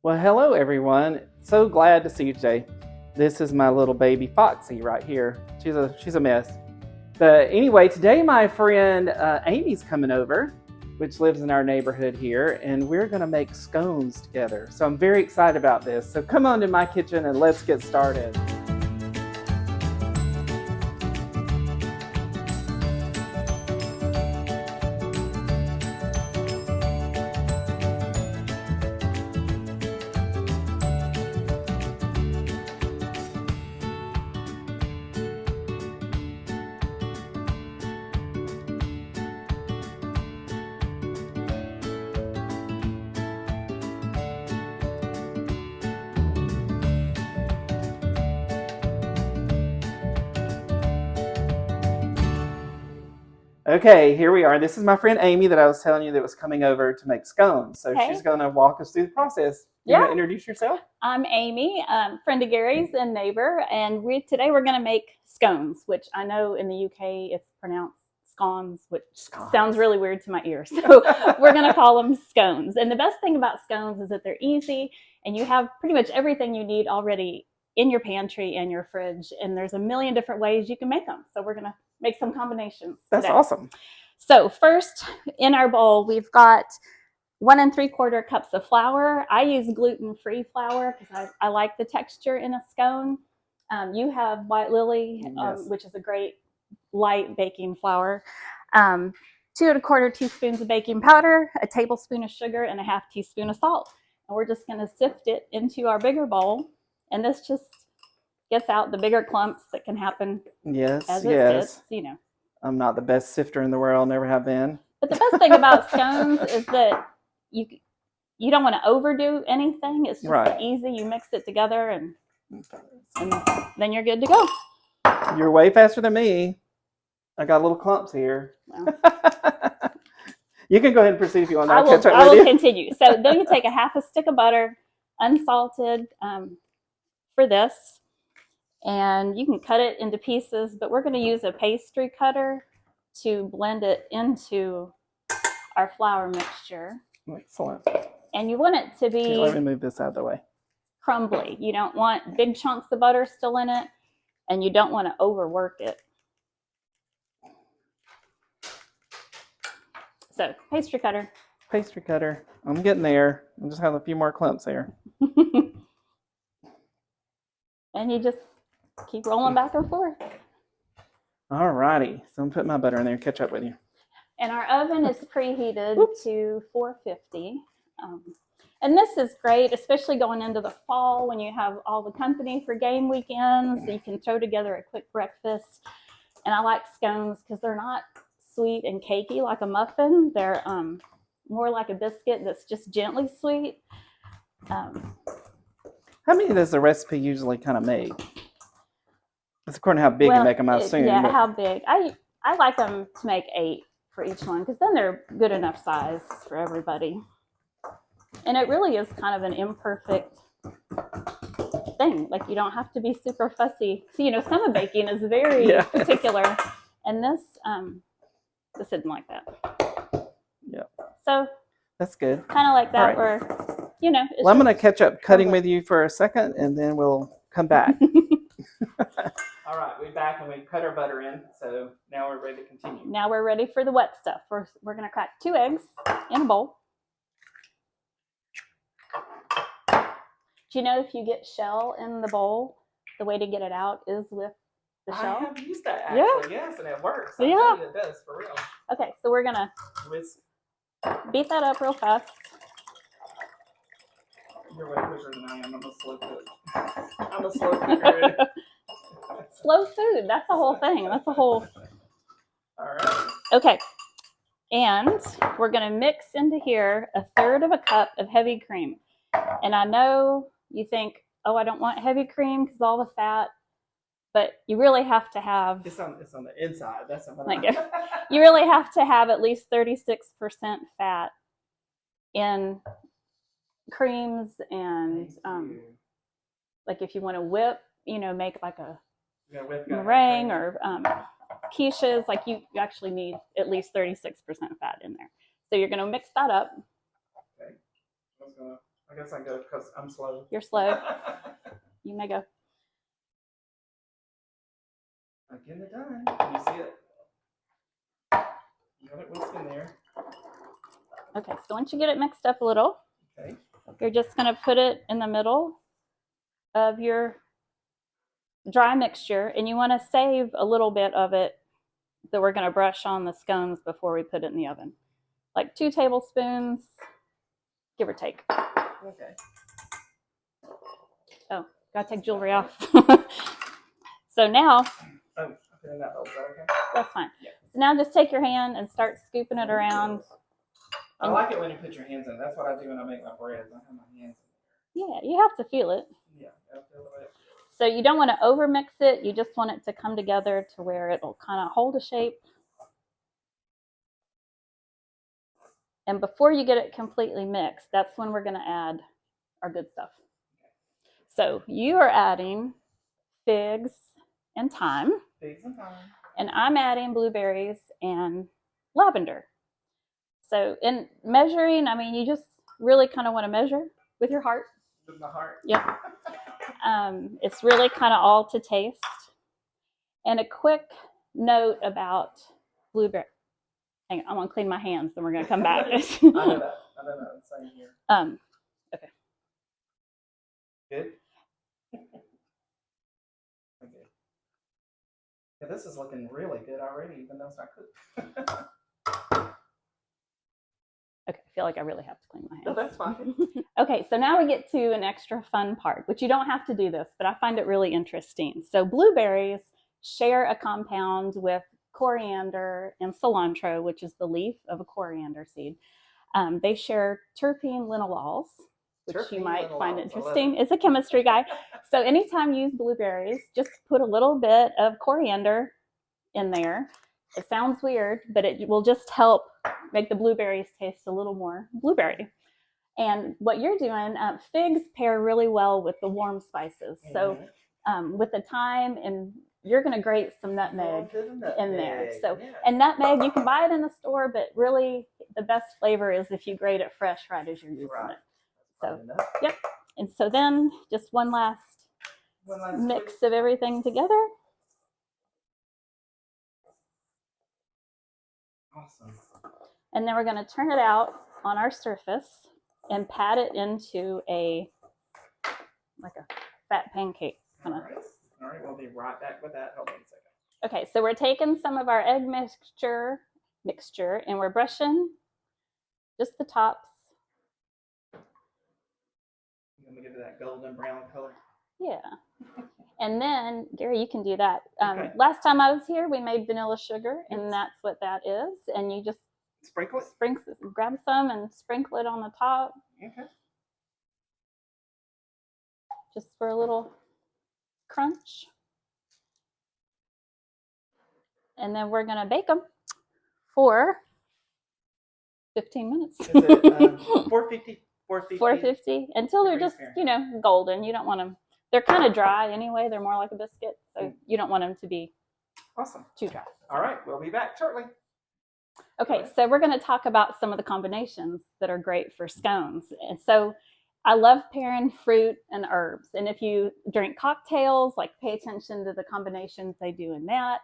Well, hello everyone. So glad to see you today. This is my little baby Foxy right here. She's a mess. But anyway, today my friend Amy's coming over, which lives in our neighborhood here, and we're going to make scones together. So I'm very excited about this. So come on to my kitchen and let's get started. Okay, here we are. This is my friend Amy that I was telling you that was coming over to make scones. So Okay. she's going to walk us through the process. You want to introduce yourself? I'm Amy, friend of Gary's and neighbor, and today we're going to make scones, which I know in the UK it's pronounced scones, which sounds really weird to my ears. So we're going to call them scones. And the best thing about scones is that they're easy, and you have pretty much everything you need already in your pantry and your fridge, and there's a million different ways you can make them. So we're going to make some combinations That's today. awesome. So first, in our bowl, we've got 1 3/4 cups of flour. I use gluten-free flour because I like the texture in a scone. You have White Lilly, Yes. which is a great light baking flour. 2 1/4 teaspoons of baking powder, a tablespoon of sugar, and a 1/2 teaspoon of salt. And we're just going to sift it into our bigger bowl. And this just gets out the bigger clumps that can happen as it sits, you know. I'm not the best sifter in the world, never have been. But the best thing about scones is that you don't want to overdo anything. It's just easy. You mix it together and then you're good to go. You're way faster than me. I got little clumps here. Well. You can go ahead and proceed if you want. I will continue. So then you take a 1/2 stick of butter, unsalted, for this. And you can cut it into pieces, but we're going to use a pastry cutter to blend it into our flour mixture. Excellent. And you want it to be... Let me move this out of the way. Crumbly. You don't want big chunks of butter still in it, and you don't want to overwork it. So, pastry cutter. Pastry cutter. I'm getting there. I just have a few more clumps there. And you just keep rolling back and forth. All righty. So I'm putting my butter in there and catch up with you. And our oven is preheated to 450. And this is great, especially going into the fall when you have all the company for game weekends. You can throw together a quick breakfast. And I like scones because they're not sweet and cakey like a muffin. They're more like a biscuit that's just gently sweet. How many does the recipe usually kind of make? It's according to how big you make them, I assume. Yeah, but how big. I like them to make 8 for each one because then they're good enough size for everybody. And it really is kind of an imperfect thing. Like, you don't have to be super fussy. So, you know, some baking is very particular. And this isn't like that. Yeah. So that's good. Kind of like that, or, you know. Well, I'm going to catch up cutting with you for a second, and then we'll come back. All right, we're back and we cut our butter in, so now we're ready to continue. Now we're ready for the wet stuff. We're going to crack 2 eggs in a bowl. Do you know if you get shell in the bowl, the way to get it out is with the shell? I have used that actually, yes, and it works. I tell you it does, for real. Okay, so we're going to beat that up real fast. You're way quicker than I am. I'm a slow cook. I'm a slow cooker. Slow food. That's the whole thing. That's the whole. All right. Okay. And we're going to mix into here 1/3 cup of heavy cream. And I know you think, oh, I don't want heavy cream because all the fat. But you really have to have. It's on the inside. That's something. You really have to have at least 36% fat in creams and like if you want to whip, you know, make like a meringue or quiches, like you actually need at least 36% fat in there. So you're going to mix that up. Okay. I guess I go because I'm slow. You're slow. You may go. I'm getting it done. Can you see it? You got it whisked in there. Okay, so once you get it mixed up a little, okay, you're just going to put it in the middle of your dry mixture, and you want to save a little bit of it that we're going to brush on the scones before we put it in the oven. Like 2 tablespoons, give or take. Okay. Oh, gotta take jewelry off. So now, oh, that okay? That's fine. Yeah. So now just take your hand and start scooping it around. I like it when you put your hands in. That's what I do when I make my breads. I have my hands in there. Yeah, you have to feel it. Yeah, I feel it. So you don't want to overmix it. You just want it to come together to where it'll kind of hold a shape. And before you get it completely mixed, that's when we're going to add our good stuff. So you are adding figs and thyme. Figs and thyme. And I'm adding blueberries and lavender. So in measuring, I mean, you just really kind of want to measure with your heart. With my heart? Yep. It's really kind of all to taste. And a quick note about blueberry. Hang on, I'm going to clean my hands, then we're going to come back. I know that. Same here. Okay. Good? Okay. Yeah, this is looking really good already, even though it's not cooked. Okay, I feel like I really have to clean my hands. No, that's fine. Okay, so now we get to an extra fun part, which you don't have to do this, but I find it really interesting. So blueberries share a compound with coriander and cilantro, which is the leaf of a coriander seed. They share terpene linolerols, which you might find interesting. It's a chemistry guy. So anytime you use blueberries, just put a little bit of coriander in there. It sounds weird, but it will just help make the blueberries taste a little more blueberry. And what you're doing, figs pair really well with the warm spices. So with the thyme, and you're going to grate some nutmeg in there. So, and nutmeg, you can buy it in the store, but really the best flavor is if you grate it fresh right as you're using it. So, yep. And so then just one last mix of everything together. Awesome. And then we're going to turn it out on our surface and pat it into like a fat pancake. All right, we'll be right back with that. Hold on a second. Okay, so we're taking some of our egg mixture and we're brushing just the tops. Let me give it that golden brown color. Yeah. And then, Gary, you can do that. Okay. Last time I was here, we made vanilla sugar, and that's what that is. And you just sprinkle it? Grab some and sprinkle it on the top. Okay. Just for a little crunch. And then we're going to bake them for 15 minutes. Is it 450? 450 until they're just, golden. You don't want them. They're kind of dry anyway. They're more like a biscuit. So you don't want them to be too dry. All right. We'll be back shortly. Okay. So we're going to talk about some of the combinations that are great for scones. And so I love pairing fruit and herbs. And if you drink cocktails, pay attention to the combinations they do in that.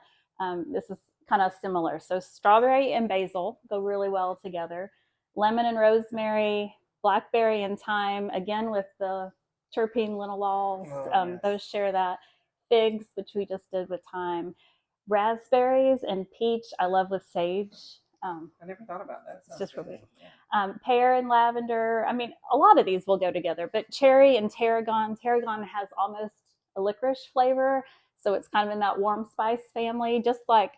This is kind of similar. So strawberry and basil go really well together. Lemon and rosemary, blackberry and thyme, again with the terpene linolerols, yes. Those share that. Figs, which we just did with thyme. Raspberries and peach, I love with sage. I never thought about that. It's just really good. Pear and lavender. I mean, a lot of these will go together, but cherry and tarragon. Tarragon has almost a licorice flavor, so it's kind of in that warm spice family, just like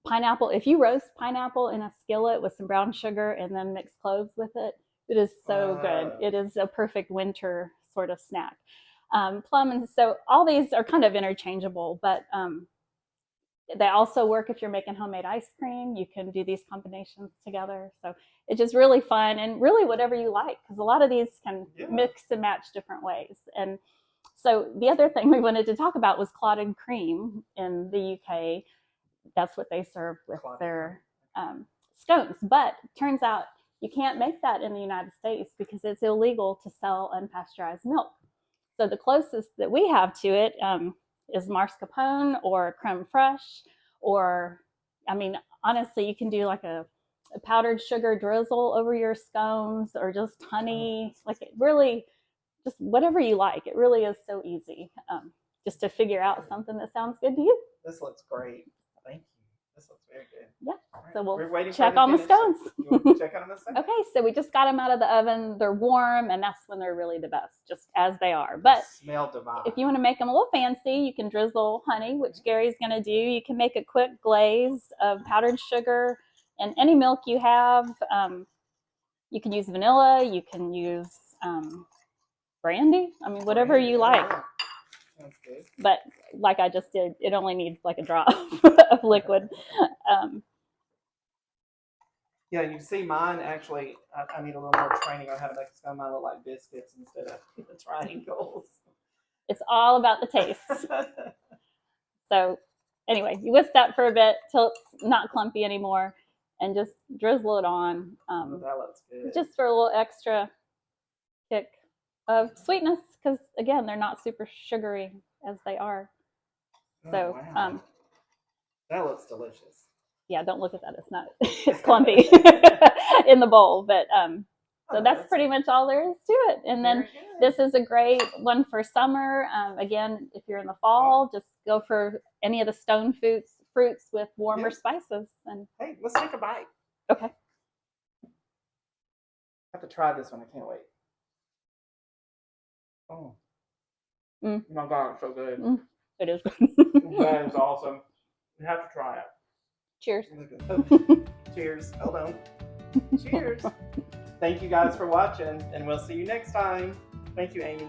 pineapple. If you roast pineapple in a skillet with some brown sugar and then mix cloves with it, it is so good. It is a perfect winter sort of snack. Plum, and so all these are kind of interchangeable, but they also work if you're making homemade ice cream. You can do these combinations together. So it's just really fun, and really whatever you like, because a lot of these can mix and match different ways. And so the other thing we wanted to talk about was clotted cream in the UK. That's what they serve with their scones. But turns out you can't make that in the United States because it's illegal to sell unpasteurized milk. So the closest that we have to it is mascarpone or creme fraiche, or, I mean, honestly, you can do like a powdered sugar drizzle over your scones, or just honey. Like, it really, just whatever you like. It really is so easy just to figure out something that sounds good to you. This looks great. Thank you. This looks very good. Yeah. Right. So We're waiting check for on the scones. You want to check on them a second? Okay, so we just got them out of the oven. They're warm, and that's when they're really the best, just as they are. But smell divine. If you want to make them a little fancy, you can drizzle honey, which Gary's going to do. You can make a quick glaze of powdered sugar and any milk you have. You can use vanilla. You can use brandy. I mean, whatever Brandy, you like. Sounds good. But like I just did, it only needs like a drop of liquid. Yeah, you see mine actually, I need a little more training on how to make a scone. Mine look like biscuits instead of the triangles. It's all about the taste. So anyway, you whisk that for a bit till it's not clumpy anymore, and just drizzle it on. That looks good. Just for a little extra kick of sweetness, because again, they're not super sugary as they are. Oh, So wow. That looks delicious. Yeah, don't look at that. It's not. It's clumpy in the bowl, but so that's pretty much all there is to it. And then this is a great one for summer. Again, if you're in the fall, just go for any of the stone fruits with warmer spices. And hey, let's take a bite. Okay. I have to try this one. I can't wait. Oh. My God, it's so good. It is. That is awesome. You have to try it. Cheers. Oh, cheers. Hold on. Cheers. Thank you guys for watching, and we'll see you next time. Thank you, Amy.